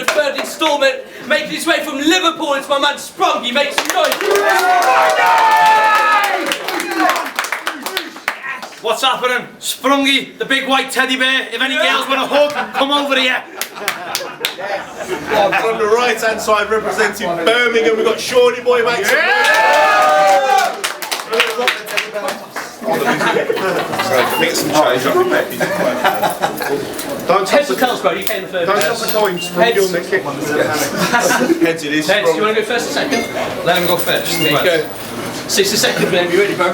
third instalment, making his way from Liverpool. It's my man Sprungy. Make some noise. What's happening? Sprungy, the big white teddy bear. If any girls want a hug, come over here. From the right hand side representing Birmingham, we've got Seani-Boi, mate. Make some change up. Don't touch the tails, bro. You came the third. Don't touch the coins. Heads. Heads it is. Heads. Do you want to go first or second? Let him go first. There you go. 60 seconds, man. You ready, bro?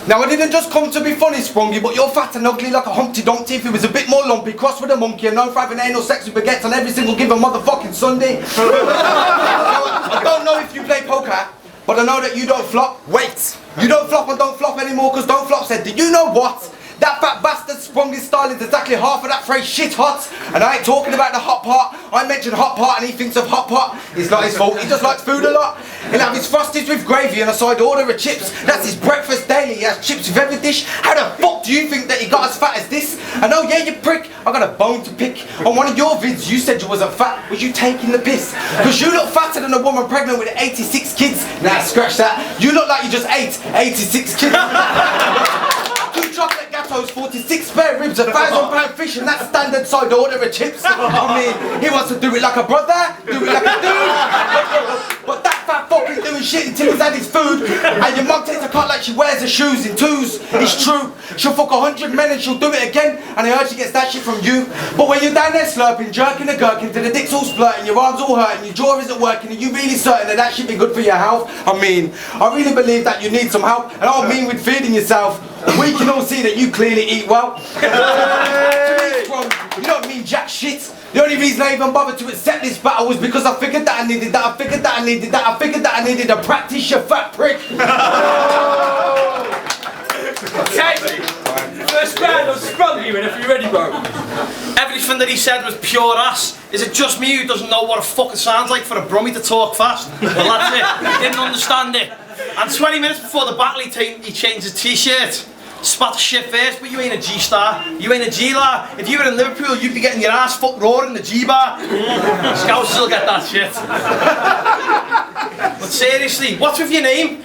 Now I didn't just come to be funny, Sprungy, but you're fat and ugly like a Humpty Dumpty. If it was a bit more lumpy, cross with a monkey, and known for having anal sex with baguettes on every single given motherfucking Sunday. I don't know if you play poker, but I know that you don't flop. Wait, you don't flop and don't flop anymore, because Don't Flop said, do you know what? That fat bastard Sprungy's style is exactly half of that phrase shit hot. And I ain't talking about the hot pot. I mentioned hot pot and he thinks of hot pot. It's not his fault, he just likes food a lot. He'll have his frosties with gravy and a side order of chips. That's his breakfast daily, he has chips with every dish. How the fuck do you think that he got as fat as this? And oh yeah, you prick, I got a bone to pick. On one of your vids you said you wasn't fat. Was you taking the piss? Because you look fatter than a woman pregnant with 86 kids. Nah, scratch that. You look like you just ate 86 kids. 2 chocolate gatos, 46 spare ribs, £1,000 fish, and that's standard side order of chips. I mean, he wants to do it like a brother, do it like a dude. But that fat fuck ain't doing shit until he's had his food. And your mum takes a cut like she wears her shoes in twos. It's true. She'll fuck 100 men and she'll do it again. And I heard she gets that shit from you. But when you're down there slurping, jerking the gherkin till the dick's all splurting, your arms all hurting, your jaw isn't working, are you really certain that that should be good for your health? I mean, I really believe that you need some help. And I don't mean with feeding yourself. We can all see that you clearly eat well. You don't mean jack shit. The only reason I even bothered to accept this battle was because I figured that I needed that, I figured that I needed that, I figured that I needed to practice, you fat prick. Okay, first round of Sprungy, if you're ready, bro. Everything that he said was pure ass. Is it just me who doesn't know what a fuck it sounds like for a brummie to talk fast? Well, that's it. Didn't understand it. And 20 minutes before the battle, he changed his t-shirt. Spat shit first, but you ain't a G-star. You ain't a G-lar. If you were in Liverpool, you'd be getting your ass fucked raw in the G-bar. Scouts still get that shit. But seriously, what's with your name?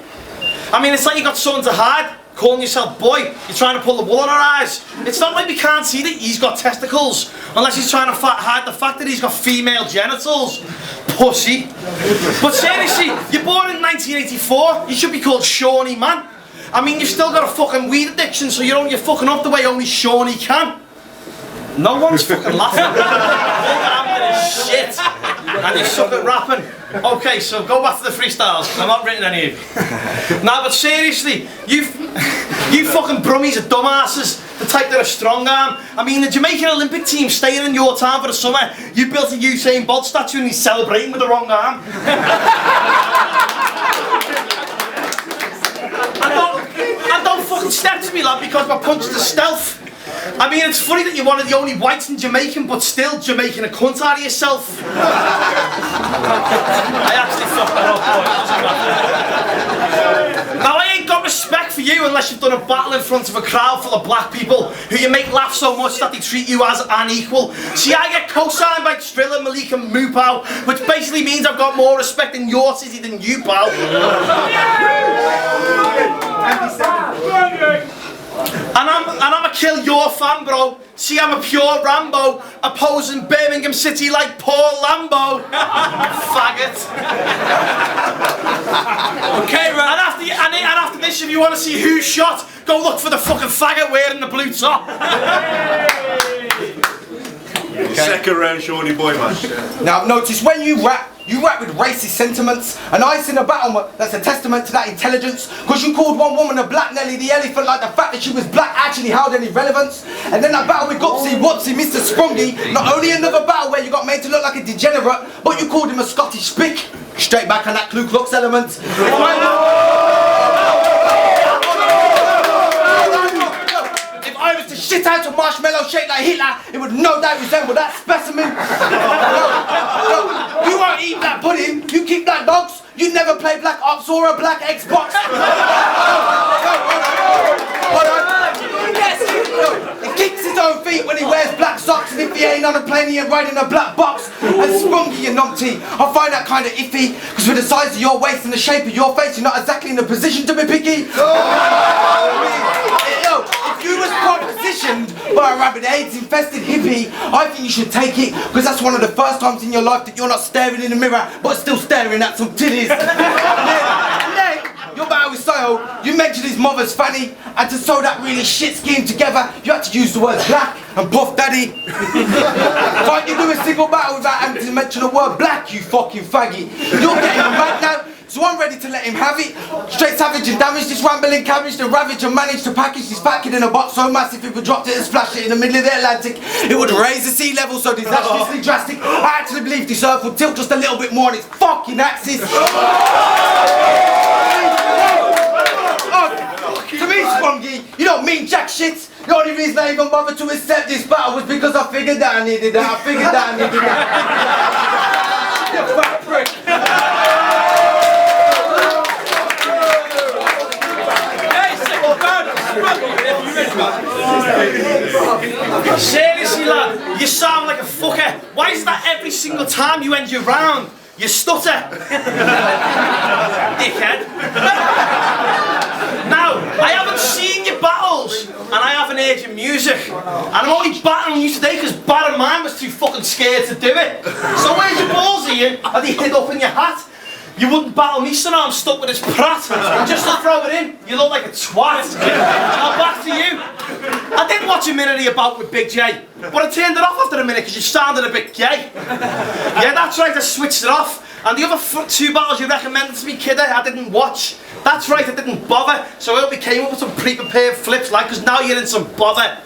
I mean, it's like you got something to hide. Calling yourself boy, you're trying to pull the wool on our eyes. It's not like we can't see that he's got testicles, unless he's trying to hide the fact that he's got female genitals. Pussy. But seriously, you're born in 1984, you should be called Shawnee, man. I mean, you've still got a fucking weed addiction, so you're fucking up the way only Shawnee can. No one's fucking laughing. All that shit. And you suck at rapping. Okay, so go back to the freestyles, because I'm not written any of you. Nah, but seriously, you fucking brummies are dumbasses. The type that are strong arm. I mean, the Jamaican Olympic team staying in your town for the summer, you built a Usain Bolt statue and he's celebrating with the wrong arm. And don't fucking step to me, lad, because my punch is stealth. I mean, it's funny that you're one of the only whites in Jamaican, but still Jamaican a cunt out of yourself. I actually fucked that up, boy. Now, I ain't got respect for you unless you've done a battle in front of a crowd full of black people who you make laugh so much that they treat you as an equal. See, I get co-signed by Triller, Malik and Mupao, which basically means I've got more respect in your city than you, pal. And I'ma kill your fan, bro. See, I'm a pure Rambo, opposing Birmingham City like Paul Lambo. Faggot. Okay, right. And after this, if you want to see who's shot, go look for the fucking faggot wearing the blue top. Second round, Seani-Boi, man. Now notice when you rap with racist sentiments, and I in a battle that's a testament to that intelligence, because you called one woman a black Nelly the elephant like the fact that she was black actually held any relevance. And then that battle with Gupsy, Wopsy, Mr. Sprungy, not only another battle where you got made to look like a degenerate, but you called him a Scottish spick. Straight back on that Ku Klux element. If I was to shit out a marshmallow shaped like Hitler, it would no doubt resemble that specimen. No, you won't eat that pudding, you keep that dogs, you never play Black Ops or a Black Xbox. Hold on. He kicks his own feet when he wears black socks, and if he ain't on a plane he ain't riding a black box. And Sprungy humpty. I find that kind of iffy, because with the size of your waist and the shape of your face, you're not exactly in a position to be picky. If you was propositioned by a rabid AIDS-infested hippie, I think you should take it, because that's one of the first times in your life that you're not staring in the mirror, but still staring at some titties. And then, your battle with Soho, you mentioned his mother's fanny, and to sew that really shit scheme together, you had to use the words black and Puff Daddy. Can't you do a single battle without having to mention the word black, you fucking faggy? You're getting him back now, so I'm ready to let him have it. Straight savage and damage this rambling cabbage, to ravage and manage to package this fat kid in a box so massive if we dropped it and splashed it in the middle of the Atlantic, it would raise the sea level so disastrously drastic. I actually believe this earth would tilt just a little bit more on its fucking axis. To me, Sprungy, you don't mean jack shit. The only reason I even bothered to accept this battle was because I figured that I needed that. I figured that I needed that. You fat prick. Seriously, lad, you sound like a fucker. Why is that every single time you end your round? You stutter. Dickhead. Now, I haven't seen your battles, and I haven't heard your music. And I'm only battling you today because Baron mine was too fucking scared to do it. So where's your balls, Ian? Are they hid up in your hat? You wouldn't battle me, so now I'm stuck with this prat. And just to throw it in, you look like a twat. Now back to you. I did watch a minute of your bout with Big J, but I turned it off after a minute because you sounded a bit gay. Yeah, that's right, I switched it off. And the other two battles you recommended to me, kidder, I didn't watch. That's right, I didn't bother. So I hope you came up with some pre-prepared flips, like, because now you're in some bother.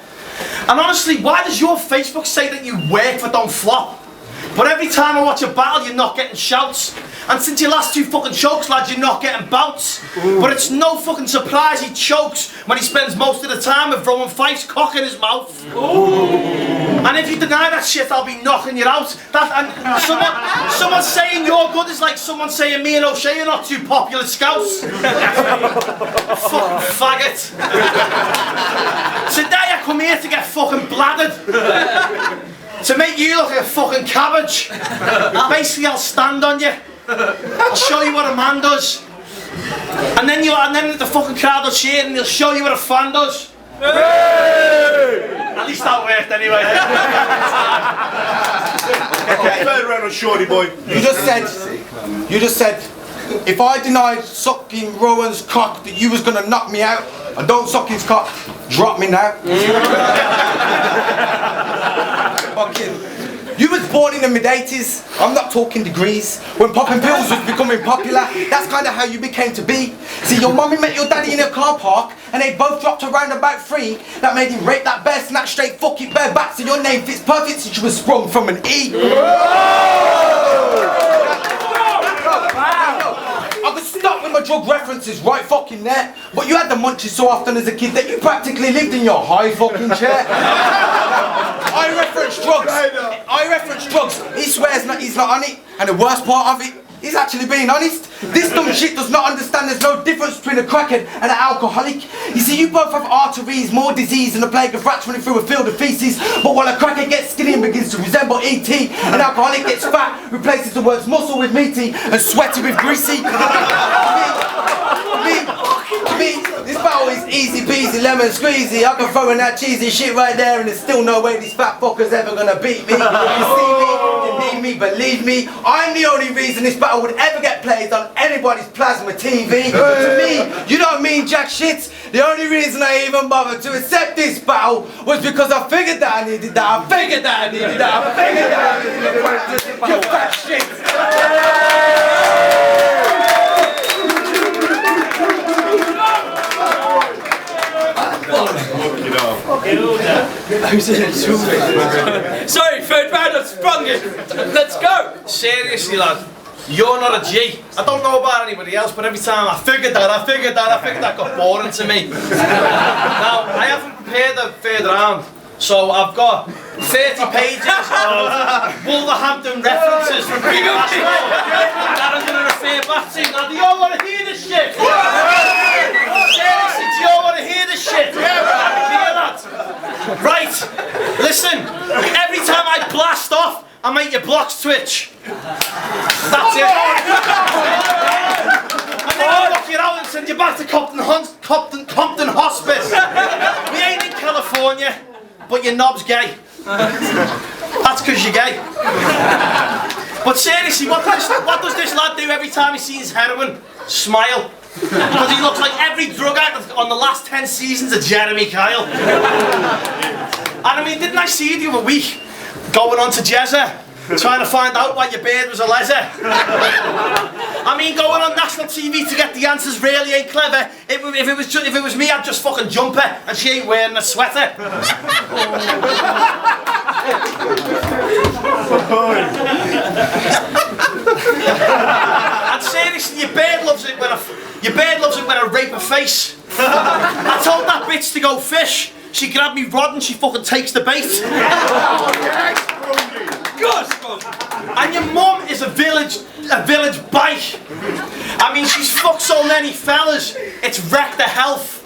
And honestly, why does your Facebook say that you work for Don't Flop? But every time I watch a battle, you're not getting shouts. And since your last two fucking chokes, lads, you're not getting bouts. Ooh. But it's no fucking surprise he chokes when he spends most of the time with Roman Fife's cock in his mouth. Ooh. And if you deny that shit, I'll be knocking you out. Someone saying you're good is like someone saying me and O'Shea are not two popular scouts. Fucking faggot. Today I come here to get fucking bladdered. To make you look like a fucking cabbage. Basically, I'll stand on you. I'll show you what a man does. And then the fucking crowd will cheer and they'll show you what a fan does. Hey! At least that worked anyway. Okay, third round on Seani-Boi. You just said, if I denied sucking Rowan's cock that you was gonna knock me out, and don't suck his cock, drop me now. Fucking. You was born in the mid-80s, I'm not talking degrees. When popping pills was becoming popular, that's kind of how you became to be. See, your mummy met your daddy in a car park, and they both dropped around about 3. That made him rape that bear, snatch straight, fuck it, bare back, so your name fits perfect since you was sprung from an E. I could stop with my drug references right fucking there, but you had the munchies so often as a kid that you practically lived in your high fucking chair. I reference drugs. He swears he's not on it, and the worst part of it, he's actually being honest. This dumb shit does not understand there's no difference between a crackhead and an alcoholic. You see, you both have arteries, more disease than a plague of rats running through a field of feces. But while a crackhead gets skinny and begins to resemble E.T., an alcoholic gets fat, replaces the words muscle with meaty and sweaty with greasy. Me, this battle is easy peasy, lemon squeezy. I can throw in that cheesy shit right there and there's still no way these fat fuckers ever gonna beat me. You see me, you need me, believe me. I'm the only reason this battle would ever get played on anybody's plasma TV. To me, you don't mean jack shit. The only reason I even bothered to accept this battle was because I figured that I needed that. I figured that I needed that. I figured that I needed that. You fat shit. Sorry, third round of Sprungy. Let's go. Seriously, lad, you're not a G. I don't know about anybody else, but every time I figured that got boring to me. Now, I haven't prepared the third round, so I've got 30 pages of Wolverhampton references from previous that I'm going to refer back to. Now, do you all want to hear this shit? Seriously, do you all want to hear this shit? Hear that? Right, listen, every time I blast off, I make your blocks twitch. That's it. And then I knock you out and send you back to Compton Hospice. We ain't in California, but your knob's gay. That's because you're gay. But seriously, what does this lad do every time he sees heroin? Smile. Because he looks like every drug addict on the last 10 seasons of Jeremy Kyle. And I mean, didn't I see you the other week going on to Jezza, trying to find out why your beard was a leather? I mean, going on national TV to get the answers really ain't clever. If it was me, I'd just fucking jump her, and she ain't wearing a sweater. And seriously, your beard loves it when I rape her face. I told that bitch to go fish. She grabbed me rod and she fucking takes the bait. Good. And your mum is a village bike. I mean, she's fucked so many fellas, it's wrecked her health.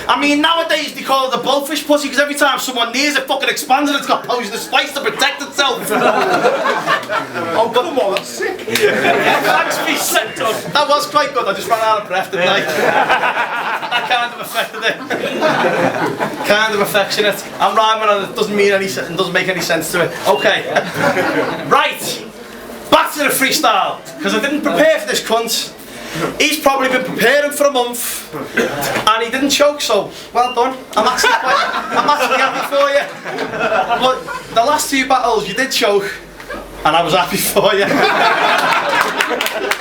I mean, nowadays they call it the blowfish pussy because every time someone nears it fucking expands and it's got poisonous spice to protect itself. Oh, come on, that's sick. Thanks for sick, Doug. That was quite good, I just ran out of breath tonight. That kind of affected it. Kind of affectionate. I'm rhyming and it doesn't make any sense to it. Okay. Right. Back to the freestyle. Because I didn't prepare for this cunt. He's probably been preparing for a month and he didn't choke, so well done. I'm actually happy for you. But the last 2 battles you did choke and I was happy for you.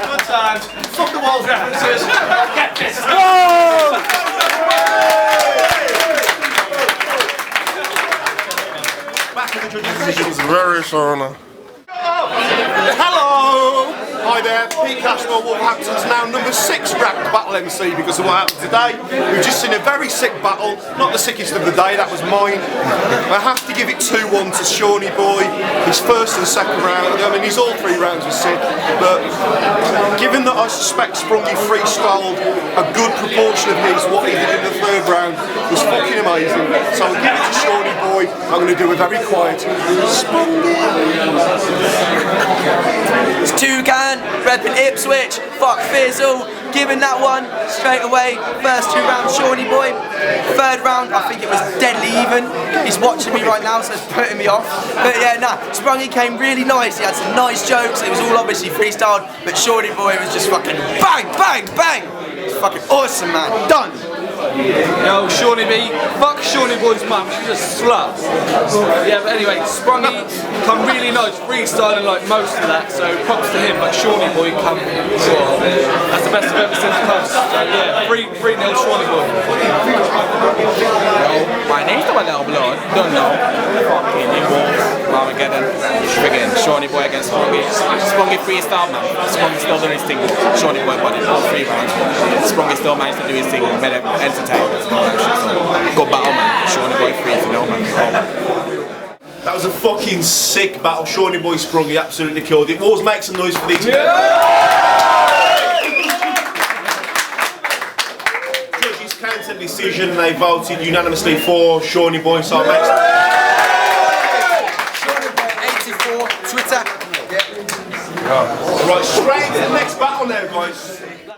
Good times. Fuck the walls references. Get this. Oh! Back in the judges' positions, very honour. Hello! Hi there, Pete Cashmore, Wolverhampton's now number 6 ranked battle MC because of what happened today. We've just seen a very sick battle, not the sickest of the day, that was mine. I have to give it 2-1 to Seani-Boi. His first and second round, I mean his all 3 rounds were sick, but given that I suspect Sprungy freestyled a good proportion of what he did in the 3rd round was fucking amazing. So I'll give it to Seani-Boi. I'm going to do it very quiet. Sprungy! It's Toucan, repping Ipswich, fuck Fizzle, giving that one straight away. First 2 rounds, Seani-Boi. 3rd round, I think it was deadly even. He's watching me right now, so it's putting me off. But yeah, nah, Sprungy came really nice. He had some nice jokes. It was all obviously freestyled, but Seani-Boi was just fucking bang, bang, bang. It's fucking awesome, man. Done. Yo, Seani-B, fuck Seani-Boi's mum, she's a slut. Yeah, but anyway, Sprungy come really nice, freestyling like most of that, so props to him, but Seani-Boi come, that's the best I've ever seen the post. So yeah, 3-0 Seani-Boi. Yo, my name's the Little Blood, don't know. Fucking Barmageddon, friggin' Seani-Boi against Sprungy. Sprungy freestyle, man. Sprungy still doing his thing. Seani-Boi won in all 3 rounds. Sprungy still managed to do his thing, made it entertainment and all that shit. So, good battle, man. Seani-Boi 3-0, man. That was a fucking sick battle. Seani-Boi Sprungy absolutely killed it. Walls, make some noise for these men. Judges counted decision, they voted unanimously for Seani-Boi, so I make some... 84, Twitter. Right, straight to the next battle now, guys.